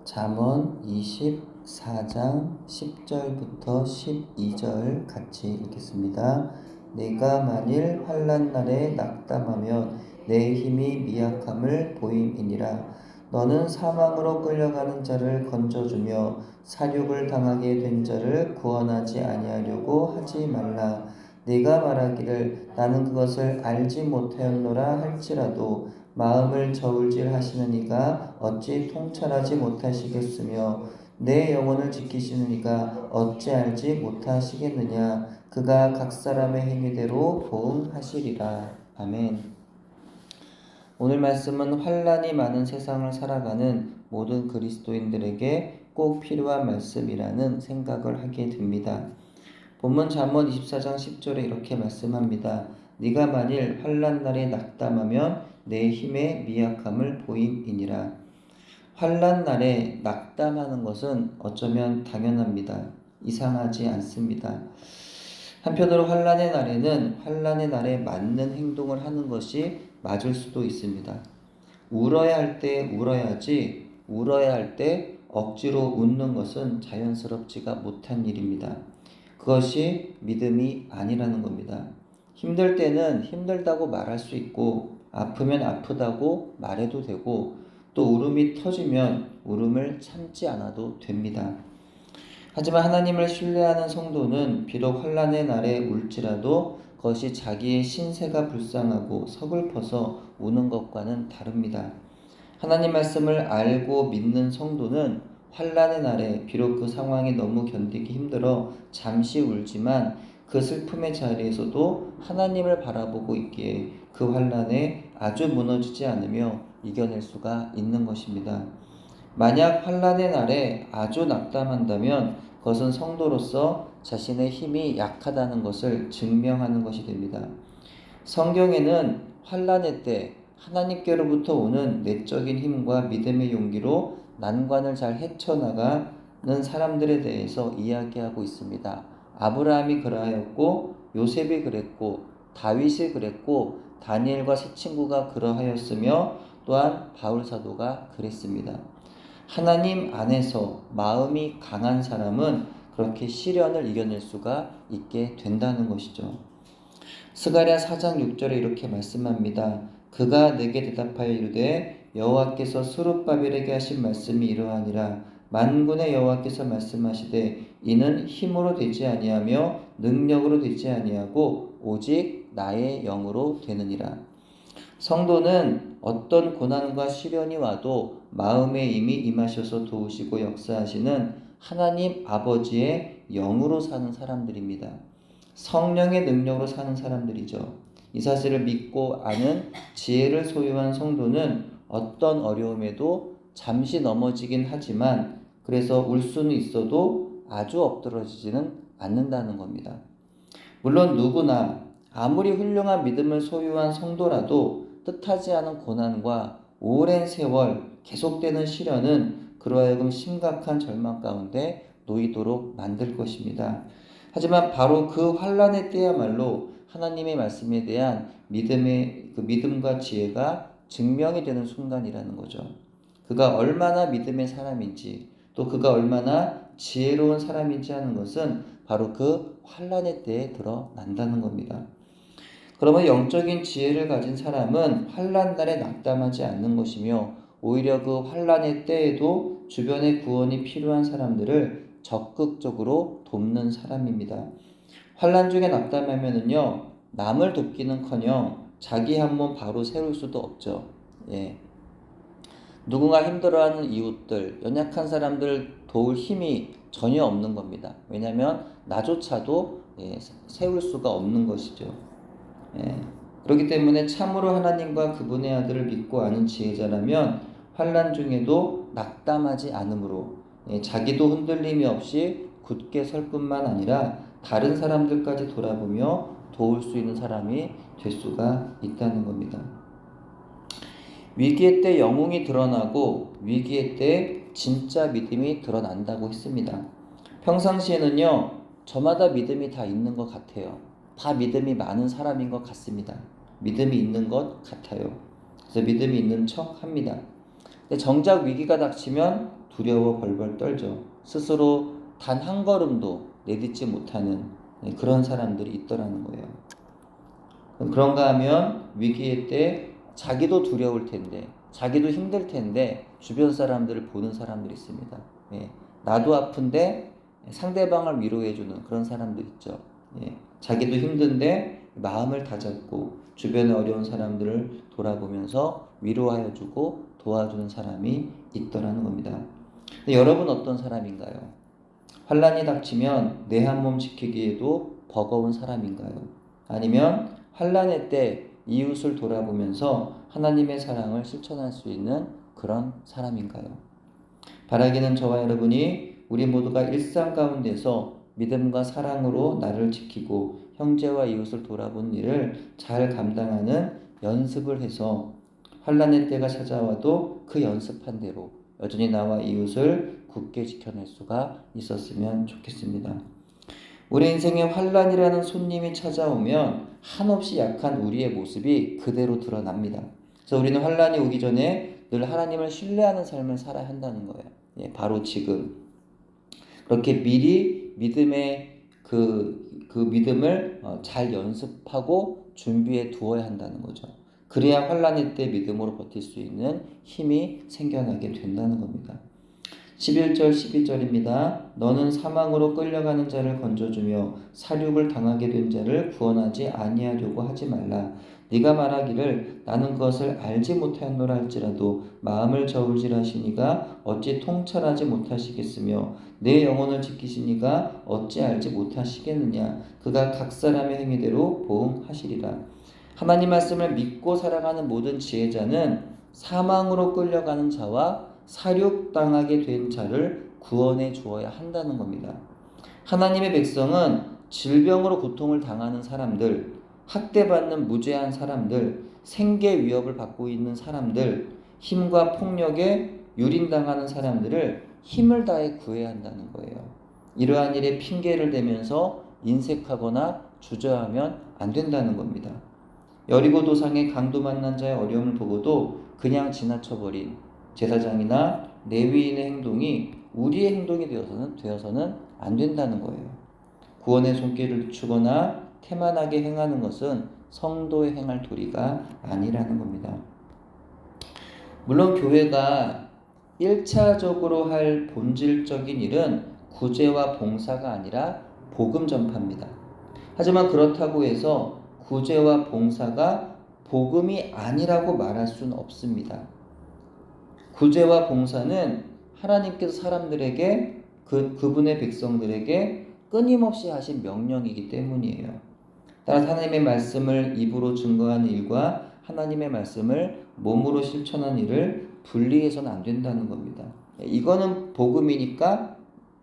잠언 24장 10절부터 12절 같이 읽겠습니다. 내가 만일 환난 날에 낙담하면 내 힘이 미약함을 보임이니라. 너는 사망으로 끌려가는 자를 건져주며 사륙을 당하게 된 자를 구원하지 아니하려고 하지 말라. 네가 말하기를 나는 그것을 알지 못하였노라 할지라도 마음을 저울질하시는 이가 어찌 통찰하지 못하시겠으며 내 영혼을 지키시는 이가 어찌 알지 못하시겠느냐. 그가 각 사람의 행위대로 보응하시리라. 아멘. 오늘 말씀은 환난이 많은 세상을 살아가는 모든 그리스도인들에게 꼭 필요한 말씀이라는 생각을 하게 됩니다. 본문 잠언 24장 10절에 이렇게 말씀합니다. 네가 만일 환난 날에 낙담하면 내 힘의 미약함을 보임이니라. 환난 날에 낙담하는 것은 어쩌면 당연합니다. 이상하지 않습니다. 한편으로 환난의 날에는 환난의 날에 맞는 행동을 하는 것이 맞을 수도 있습니다. 울어야 할 때 울어야지 울어야 할 때 억지로 웃는 것은 자연스럽지가 못한 일입니다. 그것이 믿음이 아니라는 겁니다. 힘들 때는 힘들다고 말할 수 있고 아프면 아프다고 말해도 되고 또 울음이 터지면 울음을 참지 않아도 됩니다. 하지만 하나님을 신뢰하는 성도는 비록 환난의 날에 울지라도 그것이 자기의 신세가 불쌍하고 서글퍼서 우는 것과는 다릅니다. 하나님 말씀을 알고 믿는 성도는 환난의 날에 비록 그 상황이 너무 견디기 힘들어 잠시 울지만 그 슬픔의 자리에서도 하나님을 바라보고 있기에 그 환난에 아주 무너지지 않으며 이겨낼 수가 있는 것입니다. 만약 환난의 날에 아주 낙담한다면 그것은 성도로서 자신의 힘이 약하다는 것을 증명하는 것이 됩니다. 성경에는 환난의 때 하나님께로부터 오는 내적인 힘과 믿음의 용기로 난관을 잘 헤쳐나가는 사람들에 대해서 이야기하고 있습니다. 아브라함이 그러하였고 요셉이 그랬고 다윗이 그랬고 다니엘과 세 친구가 그러하였으며 또한 바울 사도가 그랬습니다. 하나님 안에서 마음이 강한 사람은 그렇게 시련을 이겨낼 수가 있게 된다는 것이죠. 스가랴 4장 6절에 이렇게 말씀합니다. 그가 내게 대답하여 이르되 여호와께서 스룹바벨에게 하신 말씀이 이러하니라. 만군의 여호와께서 말씀하시되 이는 힘으로 되지 아니하며 능력으로 되지 아니하고 오직 나의 영으로 되느니라. 성도는 어떤 고난과 시련이 와도 마음에 이미 임하셔서 도우시고 역사하시는 하나님 아버지의 영으로 사는 사람들입니다. 성령의 능력으로 사는 사람들이죠. 이 사실을 믿고 아는 지혜를 소유한 성도는 어떤 어려움에도 잠시 넘어지긴 하지만 그래서 울 수는 있어도 아주 엎드러지지는 않는다는 겁니다. 물론 누구나 아무리 훌륭한 믿음을 소유한 성도라도 뜻하지 않은 고난과 오랜 세월 계속되는 시련은 그로 하여금 심각한 절망 가운데 놓이도록 만들 것입니다. 하지만 바로 그 환난의 때야말로 하나님의 말씀에 대한 믿음과 지혜가 증명이 되는 순간이라는 거죠. 그가 얼마나 믿음의 사람인지 또 그가 얼마나 지혜로운 사람인지 하는 것은 바로 그 환난의 때에 드러난다는 겁니다. 그러면 영적인 지혜를 가진 사람은 환난 날에 낙담하지 않는 것이며 오히려 그 환난의 때에도 주변의 구원이 필요한 사람들을 적극적으로 돕는 사람입니다. 환난 중에 낙담하면은요 남을 돕기는커녕 자기 한 몸 바로 세울 수도 없죠. 누군가 힘들어하는 이웃들, 연약한 사람들 도울 힘이 전혀 없는 겁니다. 왜냐하면 나조차도 세울 수가 없는 것이죠. 그렇기 때문에 참으로 하나님과 그분의 아들을 믿고 아는 지혜자라면 환난 중에도 낙담하지 않으므로 자기도 흔들림이 없이 굳게 설 뿐만 아니라 다른 사람들까지 돌아보며 도울 수 있는 사람이 될 수가 있다는 겁니다. 위기의 때 영웅이 드러나고 위기의 때 진짜 믿음이 드러난다고 했습니다. 평상시에는요 저마다 믿음이 다 있는 것 같아요. 다 믿음이 많은 사람인 것 같습니다. 믿음이 있는 것 같아요. 그래서 믿음이 있는 척 합니다. 근데 정작 위기가 닥치면 두려워 벌벌 떨죠. 스스로 단 한 걸음도 내딛지 못하는 그런 사람들이 있더라는 거예요. 그런가 하면 위기의 때 자기도 두려울 텐데, 자기도 힘들 텐데 주변 사람들을 보는 사람들이 있습니다. 나도 아픈데 상대방을 위로해주는 그런 사람들 있죠. 자기도 힘든데 마음을 다잡고 주변의 어려운 사람들을 돌아보면서 위로하여주고 도와주는 사람이 있더라는 겁니다. 근데 여러분 어떤 사람인가요? 환난이 닥치면 내 한 몸 지키기에도 버거운 사람인가요? 아니면 환난의 때 이웃을 돌아보면서 하나님의 사랑을 실천할 수 있는 그런 사람인가요? 바라기는 저와 여러분이 우리 모두가 일상 가운데서 믿음과 사랑으로 나를 지키고 형제와 이웃을 돌아본 일을 잘 감당하는 연습을 해서 환난의 때가 찾아와도 그 연습한 대로 여전히 나와 이웃을 굳게 지켜낼 수가 있었으면 좋겠습니다. 우리 인생에 환난이라는 손님이 찾아오면 한없이 약한 우리의 모습이 그대로 드러납니다. 그래서 우리는 환난이 오기 전에 늘 하나님을 신뢰하는 삶을 살아야 한다는 거예요. 바로 지금 그렇게 미리 믿음의 그 믿음을 잘 연습하고 준비해 두어야 한다는 거죠. 그래야 환난의 때 믿음으로 버틸 수 있는 힘이 생겨나게 된다는 겁니다. 11절 12절입니다. 너는 사망으로 끌려가는 자를 건져주며 사륙을 당하게 된 자를 구원하지 아니하려고 하지 말라. 네가 말하기를 나는 그것을 알지 못하였노라 할지라도 마음을 저울질하시니가 어찌 통찰하지 못하시겠으며 내 영혼을 지키시니가 어찌 알지 못하시겠느냐. 그가 각 사람의 행위대로 보응하시리라. 하나님 말씀을 믿고 살아가는 모든 지혜자는 사망으로 끌려가는 자와 사륙당하게 된 자를 구원해 주어야 한다는 겁니다. 하나님의 백성은 질병으로 고통을 당하는 사람들, 학대받는 무죄한 사람들, 생계 위협을 받고 있는 사람들, 힘과 폭력에 유린당하는 사람들을 힘을 다해 구해야 한다는 거예요. 이러한 일에 핑계를 대면서 인색하거나 주저하면 안 된다는 겁니다. 여리고 도상의 강도 만난 자의 어려움을 보고도 그냥 지나쳐버린 제사장이나 레위인의 행동이 우리의 행동이 되어서는 안 된다는 거예요. 구원의 손길을 늦추거나 태만하게 행하는 것은 성도의 행할 도리가 아니라는 겁니다. 물론 교회가 1차적으로 할 본질적인 일은 구제와 봉사가 아니라 복음 전파입니다. 하지만 그렇다고 해서 구제와 봉사가 복음이 아니라고 말할 수는 없습니다. 구제와 봉사는 하나님께서 사람들에게 그분의 백성들에게 끊임없이 하신 명령이기 때문이에요. 따라서 하나님의 말씀을 입으로 증거하는 일과 하나님의 말씀을 몸으로 실천하는 일을 분리해서는 안 된다는 겁니다. 이거는 복음이니까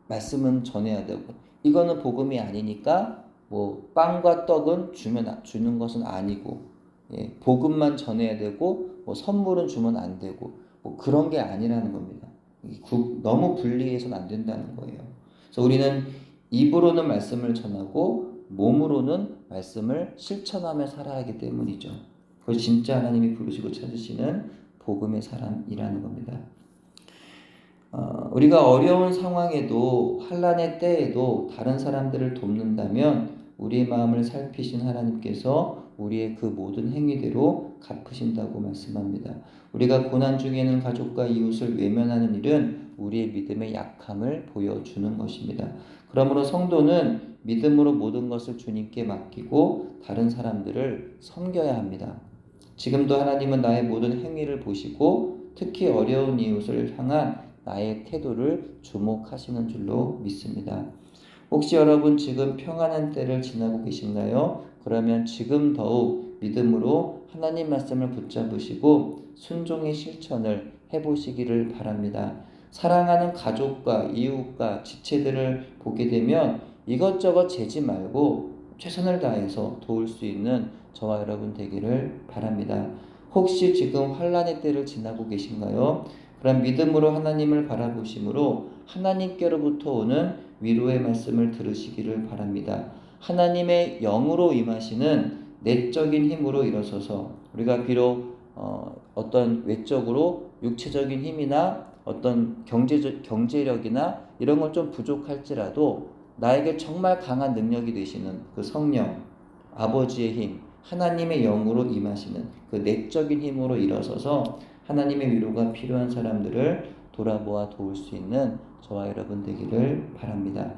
말씀은 전해야 되고, 이거는 복음이 아니니까 뭐 빵과 떡은 주는 것은 아니고, 복음만 전해야 되고 뭐 선물은 주면 안 되고 뭐 그런 게 아니라는 겁니다. 너무 분리해서는 안 된다는 거예요. 그래서 우리는 입으로는 말씀을 전하고 몸으로는 말씀을 실천하며 살아야 하기 때문이죠. 그것이 진짜 하나님이 부르시고 찾으시는 복음의 사람이라는 겁니다. 우리가 어려운 상황에도 환난의 때에도 다른 사람들을 돕는다면 우리의 마음을 살피신 하나님께서 우리의 그 모든 행위대로 갚으신다고 말씀합니다. 우리가 고난 중에는 가족과 이웃을 외면하는 일은 우리의 믿음의 약함을 보여주는 것입니다. 그러므로 성도는 믿음으로 모든 것을 주님께 맡기고 다른 사람들을 섬겨야 합니다. 지금도 하나님은 나의 모든 행위를 보시고 특히 어려운 이웃을 향한 나의 태도를 주목하시는 줄로 믿습니다. 혹시 여러분 지금 평안한 때를 지나고 계신가요? 그러면 지금 더욱 믿음으로 하나님 말씀을 붙잡으시고 순종의 실천을 해보시기를 바랍니다. 사랑하는 가족과 이웃과 지체들을 보게 되면 이것저것 재지 말고 최선을 다해서 도울 수 있는 저와 여러분 되기를 바랍니다. 혹시 지금 환난의 때를 지나고 계신가요? 그럼 믿음으로 하나님을 바라보심으로 하나님께로부터 오는 위로의 말씀을 들으시기를 바랍니다. 하나님의 영으로 임하시는 내적인 힘으로 일어서서 우리가 비록 어떤 외적으로 육체적인 힘이나 어떤 경제력이나 이런 건 좀 부족할지라도 나에게 정말 강한 능력이 되시는 그 성령, 아버지의 힘, 하나님의 영으로 임하시는 그 내적인 힘으로 일어서서 하나님의 위로가 필요한 사람들을 돌아보아 도울 수 있는 저와 여러분 되기를 바랍니다.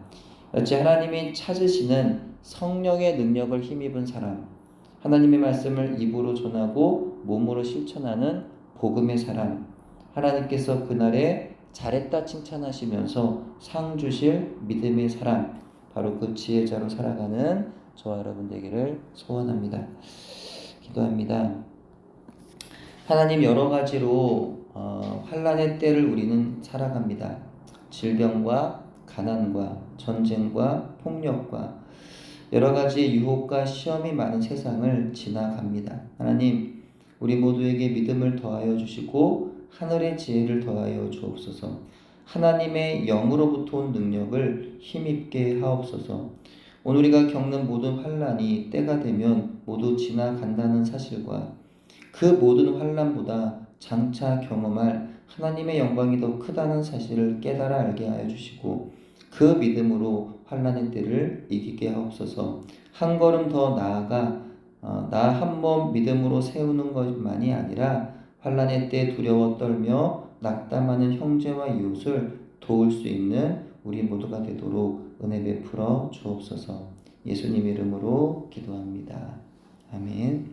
어찌 하나님이 찾으시는 성령의 능력을 힘입은 사람, 하나님의 말씀을 입으로 전하고 몸으로 실천하는 복음의 사람, 하나님께서 그날에 잘했다 칭찬하시면서 상 주실 믿음의 사람, 바로 그 지혜자로 살아가는 저와 여러분 되기를 소원합니다. 기도합니다. 하나님, 여러 가지로 환난의 때를 우리는 살아갑니다. 질병과 가난과 전쟁과 폭력과 여러 가지 유혹과 시험이 많은 세상을 지나갑니다. 하나님, 우리 모두에게 믿음을 더하여 주시고 하늘의 지혜를 더하여 주옵소서. 하나님의 영으로부터 온 능력을 힘입게 하옵소서. 오늘 우리가 겪는 모든 환난이 때가 되면 모두 지나간다는 사실과 그 모든 환난보다 장차 경험할 하나님의 영광이 더 크다는 사실을 깨달아 알게 하여 주시고 그 믿음으로 환난의 때를 이기게 하옵소서. 한 걸음 더 나아가 나 한 몸 믿음으로 세우는 것만이 아니라 환난의 때 두려워 떨며 낙담하는 형제와 이웃을 도울 수 있는 우리 모두가 되도록 은혜 베풀어 주옵소서. 예수님 이름으로 기도합니다. 아멘.